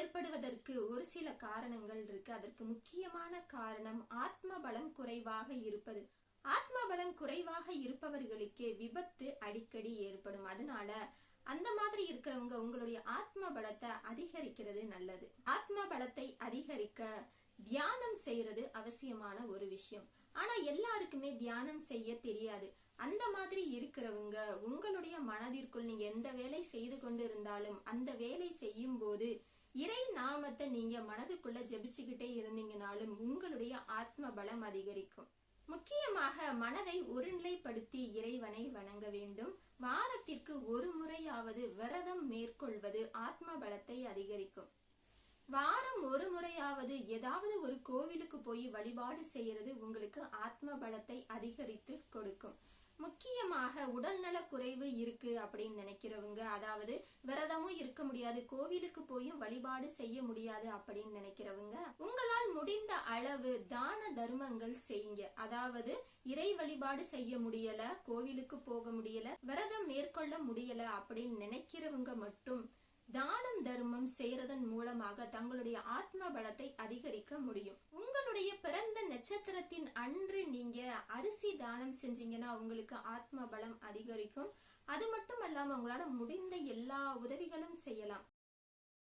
ஏற்படுவதற்கு ஒரு சில காரணங்கள் இருக்கு. அதற்கு முக்கியமான காரணம் ஆத்ம பலம் குறைவாக இருப்பது. ஆத்ம பலம் குறைவாக இருப்பவர்களுக்கே விபத்து அடிக்கடி ஏற்படும். அதனால அந்த மாதிரி இருக்கிறவங்க உங்களுடைய ஆத்ம பலத்தை அதிகரிக்கிறது நல்லது. ஆத்ம பலத்தை அதிகரிக்க தியானம் செய்யறது அவசியமான ஒரு விஷயம். ஆனா எல்லாருக்குமே தியானம் செய்ய தெரியாது. அந்த மாதிரி இருக்கிறவங்க உங்களுடைய மனதிற்குள் நீங்க எந்த வேலை செய்து கொண்டு இருந்தாலும் அந்த வேலை செய்யும் போது இறை நாமத்தை நீங்க மனதுக்குள்ள ஜெபிச்சுக்கிட்டே இருந்தீங்கனாலும் உங்களுடைய ஆத்ம பலம் அதிகரிக்கும். முக்கியமாக மனதை ஒருநிலைப்படுத்தி இறைவனை வணங்க வேண்டும். வாரத்திற்கு ஒரு முறையாவது விரதம் மேற்கொள்வது ஆத்ம பலத்தை அதிகரிக்கும். வாரம் ஒரு முறையாவது ஏதாவது ஒரு கோவிலுக்கு போய் வழிபாடு செய்யறது உங்களுக்கு ஆத்ம பலத்தை அதிகரித்து கொடுக்கும். முக்கியமாக உடல்நல குறைவு இருக்கு அப்படின்னு நினைக்கிறவங்க, அதாவது விரதமும் இருக்க முடியாது, கோவிலுக்கு போயும் வழிபாடு செய்ய முடியாது அப்படின்னு நினைக்கிறவங்க, உங்களால் முடிந்த அளவு தான தர்மங்கள் செய்யுங்க. அதாவது இறை வழிபாடு செய்ய முடியல, கோவிலுக்கு போக முடியல, விரதம் மேற்கொள்ள முடியல அப்படின்னு நினைக்கிறவங்க மட்டும் தானம் தர்மம் செய்யறதன் மூலமாக தங்களுடைய ஆத்ம பலத்தை அதிகரிக்க முடியும். உங்களுடைய பிறந்த நட்சத்திரத்தின் அன்று நீங்க அரிசி தானம் செஞ்சீங்கன்னா உங்களுக்கு ஆத்ம பலம் அதிகரிக்கும். அது மட்டும் அல்லாம உங்களால முடிந்த எல்லா உதவிகளும் செய்யலாம்.